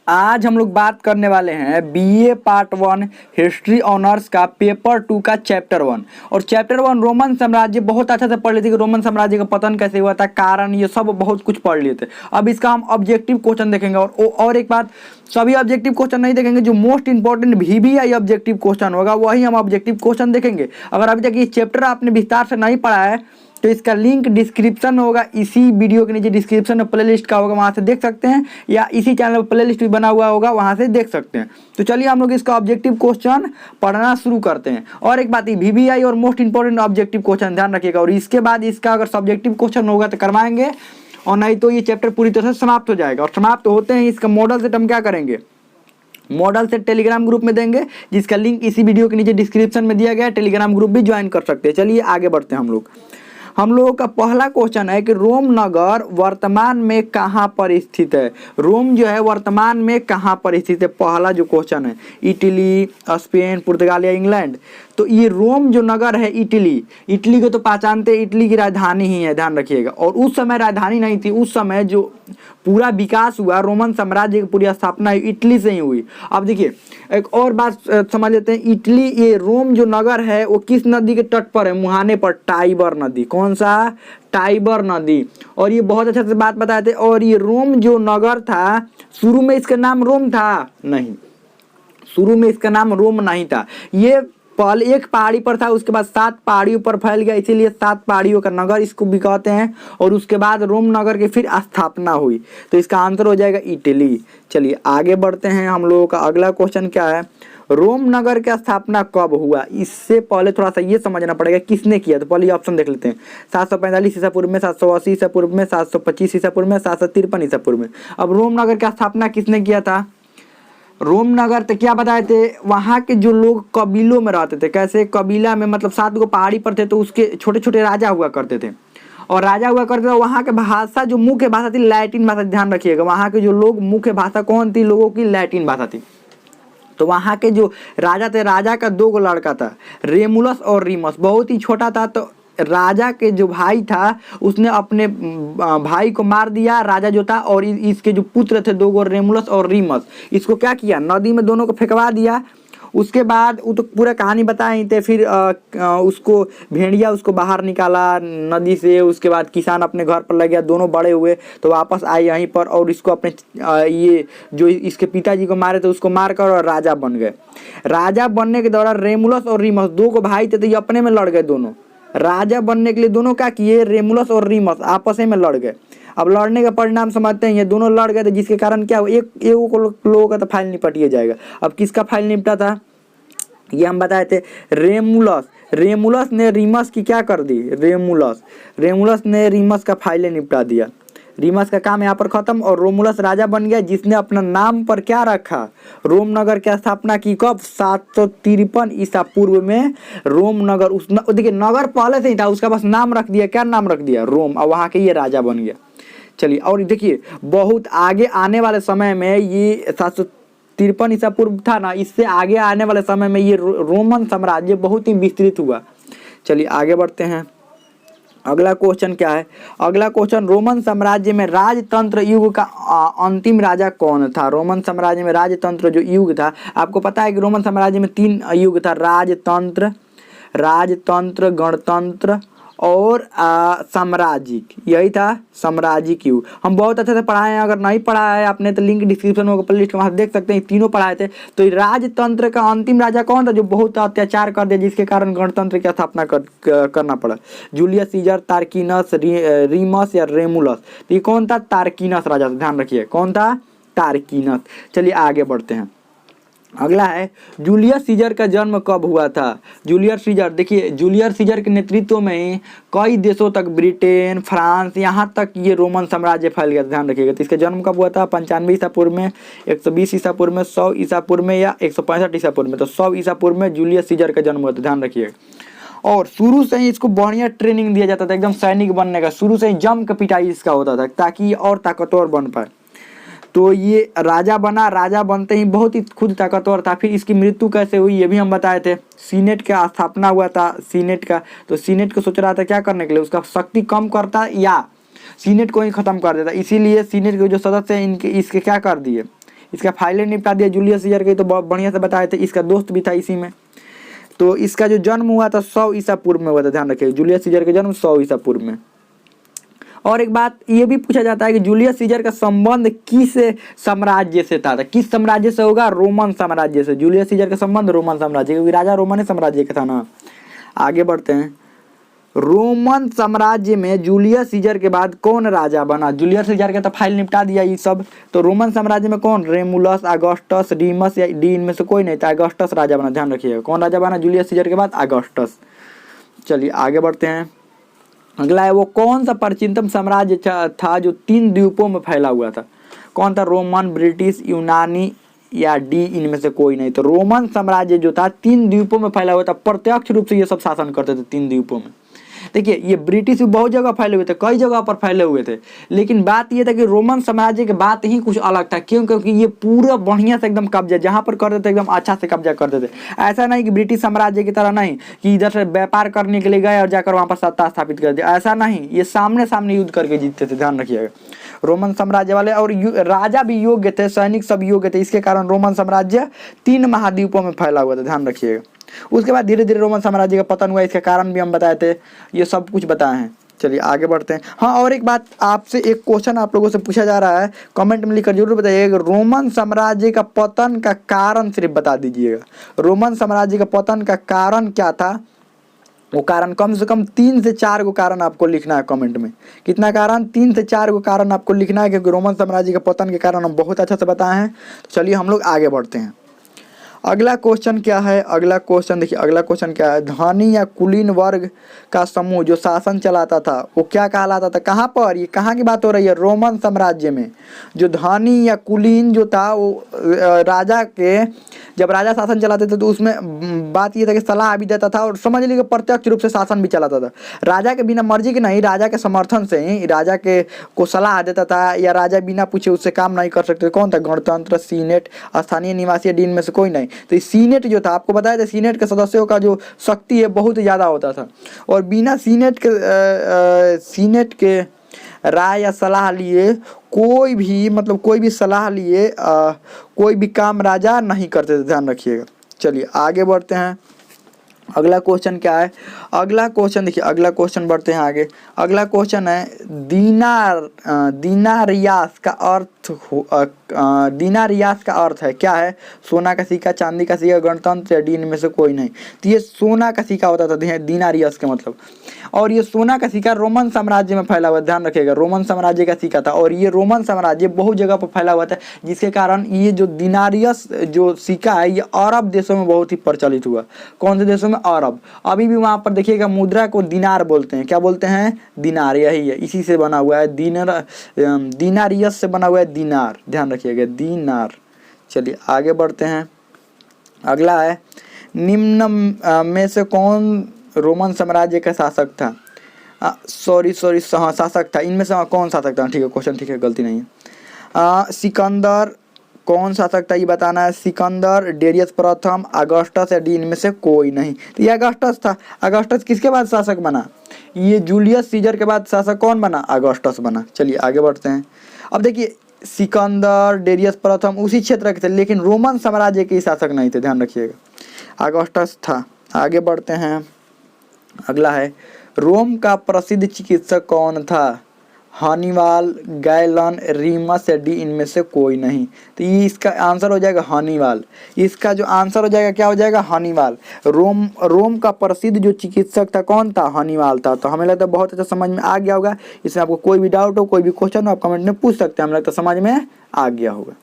आज हम लोग बात करने वाले हैं बीए पार्ट 1 हिस्ट्री ऑनर्स का पेपर 2 का चैप्टर 1। और चैप्टर 1 रोमन साम्राज्य बहुत अच्छा से पढ़ लिए थे कि रोमन साम्राज्य का पतन कैसे हुआ था, कारण, ये सब बहुत कुछ पढ़ लिए थे। अब इसका हम ऑब्जेक्टिव क्वेश्चन देखेंगे। और एक बात, सभी ऑब्जेक्टिव क्वेश्चन नहीं देखेंगे, जो most important VBI objective question होगा वही हम ऑब्जेक्टिव क्वेश्चन देखेंगे। अगर अभी तक ये चैप्टर आपने विस्तार से नहीं पढ़ा है तो इसका लिंक डिस्क्रिप्शन होगा, इसी वीडियो के नीचे डिस्क्रिप्शन में प्लेलिस्ट का होगा, वहाँ से देख सकते हैं, या इसी चैनल पर प्लेलिस्ट भी बना हुआ होगा, वहाँ से देख सकते हैं। तो चलिए हम लोग इसका ऑब्जेक्टिव क्वेश्चन पढ़ना शुरू करते हैं। और एक बात, VBI और मोस्ट इंपॉर्टेंट ऑब्जेक्टिव क्वेश्चन ध्यान रखिएगा, और इसके बाद इसका अगर सब्जेक्टिव क्वेश्चन होगा तो करवाएंगे, और नहीं तो ये चैप्टर पूरी तरह से समाप्त हो जाएगा। और समाप्त होते हैं इसका मॉडल सेट हम क्या करेंगे, मॉडल सेट टेलीग्राम ग्रुप में देंगे, जिसका लिंक इसी वीडियो के नीचे डिस्क्रिप्शन में दिया गया है। टेलीग्राम ग्रुप भी ज्वाइन कर सकते हैं। चलिए आगे बढ़ते हैं हम लोगों का पहला क्वेश्चन है कि रोम नगर वर्तमान में कहाँ पर स्थित है। रोम जो है वर्तमान में कहाँ पर स्थित है, पहला जो क्वेश्चन है। इटली, स्पेन, पुर्तगाल या इंग्लैंड। तो ये रोम जो नगर है, इटली को तो पहचानते, इटली की राजधानी ही है, ध्यान रखिएगा। और उस समय राजधानी नहीं थी, उस समय जो पूरा विकास हुआ, रोमन साम्राज्य की पूरी स्थापना इटली से ही हुई। अब देखिए एक और बात समझ लेते हैं, इटली, ये रोम जो नगर है वो किस नदी के तट पर है, मुहाने पर, टाइबर नदी। कौन सा? टाइबर नदी। और ये बहुत अच्छे से बात बताए थे। और ये रोम जो नगर था, शुरू में इसका नाम रोम था? नहीं, शुरू में इसका नाम रोम नहीं था। ये पहले एक पहाड़ी पर था, उसके बाद 7 पहाड़ियों पर फैल गया, इसीलिए 7 पहाड़ियों का नगर इसको भी कहते हैं। और उसके बाद रोम नगर की फिर स्थापना हुई। तो इसका आंसर हो जाएगा इटली। चलिए आगे बढ़ते हैं। हम लोगों का अगला क्वेश्चन क्या है, रोम नगर की स्थापना कब हुआ। इससे पहले थोड़ा सा ये समझना पड़ेगा किसने किया। तो पहले ऑप्शन देख लेते हैं, 745 ईसा पूर्व में, 780 ईसा पूर्व में, 725 ईसा पूर्व में, 753 ईसा पूर्व में। अब रोम नगर की स्थापना किसने किया था? रोम नगर तो क्या बताए थे, वहाँ के जो लोग कबीलों में रहते थे। कैसे कबीला में, मतलब 7 गो पहाड़ी पर थे, तो उसके छोटे छोटे राजा हुआ करते थे। और राजा हुआ करते थे, वहाँ के भाषा जो मुख्य भाषा थी लैटिन भाषा। ध्यान रखिएगा, वहाँ के जो लोग, मुख्य भाषा कौन थी लोगों की? लैटिन भाषा थी। तो वहाँ के जो राजा थे, राजा का 2 गो लड़का था, रेमुलस और रीमस। बहुत ही छोटा था, तो राजा के जो भाई था उसने अपने भाई को मार दिया, राजा जो था। और इसके जो पुत्र थे 2 गो, रेमुलस और रीमस, इसको क्या किया, नदी में दोनों को फेंकवा दिया। उसके बाद वो तो पूरा कहानी बताए थे। फिर उसको भेड़िया उसको बाहर निकाला नदी से। उसके बाद किसान अपने घर पर लग गया, दोनों बड़े हुए तो वापस आए यहीं पर, और इसको अपने ये जो इसके पिताजी को मारे थे उसको मारकर और राजा बन गए। राजा बनने के दौरान रेमुलस और रीमस 2 को भाई थे, तो ये अपने में लड़ गए दोनों। राजा बनने के लिए दोनों क्या किए, रेमुलस और रीमस आपस में लड़ गए। अब लड़ने का परिणाम समझते हैं, ये दोनों लड़ गए थे, जिसके कारण क्या हुआ, एक लोगों का तो फाइल निपटिए जाएगा। अब किसका फाइल निपटा था, ये हम बताए थे, रेमुलस ने रीमस की क्या कर दी, रेमुलस ने रीमस का फाइल निपटा दिया। रीमस का काम यहाँ पर खत्म, और रोमुलस राजा बन गया, जिसने अपना नाम पर क्या रखा, रोम नगर की स्थापना की। कब? 753 ईसा पूर्व में रोम नगर। उस देखिए नगर पहले से ही था, उसका बस नाम रख दिया। क्या नाम रख दिया? रोम। और वहाँ के ये राजा बन गया। चलिए, और देखिए बहुत आगे आने वाले समय में, ये 753 ईसा पूर्व था ना, इससे आगे आने वाले समय में ये रोमन साम्राज्य बहुत ही विस्तृत हुआ। चलिए आगे बढ़ते हैं। अगला क्वेश्चन क्या है, अगला क्वेश्चन, रोमन साम्राज्य में राजतंत्र युग का अंतिम राजा कौन था। रोमन साम्राज्य में राजतंत्र जो युग था, आपको पता है कि रोमन साम्राज्य में 3 युग था, राजतंत्र, गणतंत्र और साम्राज्यिक। यही था साम्राज्यिक युग। हम बहुत अच्छे से पढ़ाए हैं, अगर नहीं पढ़ा है आपने तो लिंक डिस्क्रिप्शन में प्लेलिस्ट वहाँ देख सकते हैं, तीनों पढ़ाए थे। तो राजतंत्र का अंतिम राजा कौन था, जो बहुत अत्याचार कर दिया, जिसके कारण गणतंत्र की स्थापना करना पड़ा। जूलियस सीजर, तार्किनस, रीमस या रेमुलस। तो ये कौन था? तार्किनस राजा था, ध्यान रखिए कौन था, तार्किनस। चलिए आगे बढ़ते हैं। अगला है, जूलियस सीजर का जन्म कब हुआ था। जूलियस सीजर, देखिए जूलियस सीजर के नेतृत्व में कई देशों तक, ब्रिटेन, फ्रांस, यहाँ तक ये रोमन साम्राज्य फैल गया, ध्यान रखिएगा। तो इसका जन्म कब हुआ था? 95 ईसा पूर्व में, 120 ईसा पूर्व में, 100 ईसा पूर्व में या 165 ईसा पूर्व में। तो 100 ईसा पूर्व में जूलियस सीजर का जन्म हुआ था, ध्यान रखिएगा। और शुरू से ही इसको बढ़िया ट्रेनिंग दिया जाता था, एकदम सैनिक बनने का। शुरू से ही जम के पिटाई इसका होता था, ताकि ये और ताकतवर बन पाए। तो ये राजा बना, राजा बनते ही बहुत ही खुद ताकतवर था। फिर इसकी मृत्यु कैसे हुई ये भी हम बताए थे। सीनेट का स्थापना हुआ था, सीनेट का। तो सीनेट को सोच रहा था क्या करने के लिए, उसका शक्ति कम करता या सीनेट को ही खत्म कर देता। इसीलिए सीनेट के जो सदस्य हैं इसके क्या कर दिए, इसका फाइलें निपटा दिया जूलियस सीजर के, तो बहुत बढ़िया से बताए थे। इसका दोस्त भी था इसी में। तो इसका जो जन्म हुआ था 100 ईसा पूर्व में हुआ था, ध्यान रखिए जूलियस सीजर का जन्म 100 ईसा पूर्व में। और एक बात ये भी पूछा जाता है कि जूलियस सीजर का संबंध किस साम्राज्य से था, किस साम्राज्य से होगा, रोमन साम्राज्य से। जूलियस सीजर का संबंध रोमन साम्राज्य, क्योंकि राजा रोमन साम्राज्य का था ना। आगे बढ़ते हैं। रोमन साम्राज्य में जूलियस सीजर के बाद कौन राजा बना? जूलियस सीजर के तो फाइल निपटा दिया ये सब। तो रोमन साम्राज्य में कौन? रेमुलस, अगस्टस, डीमस या डी, इनमें से कोई नहीं था। अगस्टस राजा बना, ध्यान रखिएगा। कौन राजा बना जूलियस सीजर के बाद? अगस्टस। चलिए आगे बढ़ते हैं। अगला है वो कौन सा प्राचीनतम साम्राज्य था जो 3 द्वीपों में फैला हुआ था? कौन था? रोमन, ब्रिटिश, यूनानी या डी, इनमें से कोई नहीं। तो रोमन साम्राज्य जो था 3 द्वीपों में फैला हुआ था। प्रत्यक्ष रूप से ये सब शासन करते थे 3 द्वीपों में। देखिए ये ब्रिटिश भी बहुत जगह फैले हुए थे, कई जगह पर फैले हुए थे, लेकिन बात ये था कि रोमन साम्राज्य की बात ही कुछ अलग था। क्यों? क्योंकि ये पूरा बढ़िया से एकदम कब्जा, जहाँ पर करते थे एकदम अच्छा से कब्जा करते थे। ऐसा नहीं कि ब्रिटिश साम्राज्य की तरह नहीं कि इधर से व्यापार करने के लिए गए और जाकर वहाँ पर सत्ता स्थापित कर दिया, ऐसा नहीं। ये सामने सामने युद्ध करके जीतते थे, ध्यान रखिएगा रोमन साम्राज्य वाले। और राजा भी योग्य थे, सैनिक सब योग्य थे। इसके कारण रोमन साम्राज्य 3 महाद्वीपों में फैला हुआ था, ध्यान रखिएगा। उसके बाद धीरे धीरे रोमन साम्राज्य का पतन हुआ, इसके कारण भी हम बताए थे, ये सब कुछ बताए हैं। चलिए आगे बढ़ते हैं। हाँ, और एक बात आपसे, एक क्वेश्चन आप लोगों से पूछा जा रहा है, कमेंट में लिखकर जरूर बताइएगा। रोमन साम्राज्य का पतन का कारण सिर्फ बता दीजिएगा। रोमन साम्राज्य का पतन का कारण क्या था? वो कारण कम से कम 3 से 4 को कारण आपको लिखना है कमेंट में। कितना कारण? 3 से 4 को कारण आपको लिखना है, क्योंकि रोमन साम्राज्य के पतन के कारण हम बहुत अच्छा से बताए हैं। तो चलिए हम लोग आगे बढ़ते हैं। अगला क्वेश्चन क्या है? अगला क्वेश्चन देखिए, अगला क्वेश्चन क्या है? धनी या कुलीन वर्ग का समूह जो शासन चलाता था वो क्या कहलाता था? कहाँ पर? ये कहाँ की बात हो रही है? रोमन साम्राज्य में जो धनी या कुलीन जो था वो राजा के, जब राजा शासन चलाते थे तो उसमें बात ये था कि सलाह भी देता था, और समझ लीजिए प्रत्यक्ष रूप से शासन भी चलाता था। राजा के बिना मर्जी के नहीं, राजा के समर्थन से ही राजा के को सलाह देता था, या राजा बिना पूछे उससे काम नहीं कर सकते। कौन था? गणतंत्र, सीनेट, स्थानीय निवासी, डीन में से कोई नहीं। तो सीनेट जो था, आपको बताया था सीनेट के सदस्यों का जो शक्ति है बहुत ज़्यादा होता था, और बिना सीनेट के राय या सलाह लिए कोई भी, मतलब कोई भी सलाह लिए कोई भी काम राजा नहीं करते थे, ध्यान रखिएगा। चलिए आगे बढ़ते हैं। अगला क्वेश्चन क्या है? अगला क्वेश्चन देखिए, अगला क्वेश्चन बढ़ते हैं आगे। अगला क्वेश्चन है दिनारियास का अर्थ दिनारियास का अर्थ है क्या है? सोना का सिक्का, चांदी का सिक्का, गणतंत्र या डी, इनमें से कोई नहीं। तो ये सोना का सिक्का होता था दिनारियास का मतलब। और ये सोना का सिक्का रोमन साम्राज्य में फैला हुआ, ध्यान रखिएगा रोमन साम्राज्य का सिक्का था। और ये रोमन साम्राज्य बहुत जगह पर फैला हुआ था, जिसके कारण ये जो दिनारियस जो सिक्का है ये अरब देशों में बहुत ही प्रचलित हुआ। कौन से देशों में? अरब। अभी भी वहाँ पर देखिएगा मुद्रा को दिनार बोलते हैं। क्या बोलते हैं? दिनार। यही है, इसी से बना हुआ है, दिनारियस से बना हुआ है दिनार, ध्यान रखिएगा दिनार। चलिए आगे बढ़ते हैं। अगला है निम्न में से कौन रोमन साम्राज्य का शासक था? शासक था। इनमें से कौन शासक था? ठीक है, क्वेश्चन ठीक है, गलती नहीं है। सिकंदर कौन शासक था ये बताना है। सिकंदर, डेरियस प्रथम, अगस्टस या डी, इनमें से कोई नहीं। तो ये अगस्टस था। अगस्टस किसके बाद शासक बना? ये जूलियस सीजर के बाद शासक कौन बना? अगस्टस बना। चलिए आगे बढ़ते हैं। अब देखिए सिकंदर, डेरियस प्रथम उसी क्षेत्र के थे, लेकिन रोमन साम्राज्य के शासक नहीं थे, ध्यान रखिएगा अगस्टस था। आगे बढ़ते हैं। अगला है रोम का प्रसिद्ध चिकित्सक कौन था? हनीबाल, गैलन, रीमस या डी, इनमें से कोई नहीं। तो ये इसका आंसर हो जाएगा हनीबाल। इसका जो आंसर हो जाएगा क्या हो जाएगा? हनीबाल। रोम का प्रसिद्ध जो चिकित्सक था कौन था? हनीबाल था। तो हमें लगता है बहुत अच्छा समझ में आ गया होगा। इसमें आपको कोई भी डाउट हो, कोई भी क्वेश्चन हो, आप कमेंट में पूछ सकते हैं। हमें लगता है समझ में आ गया होगा।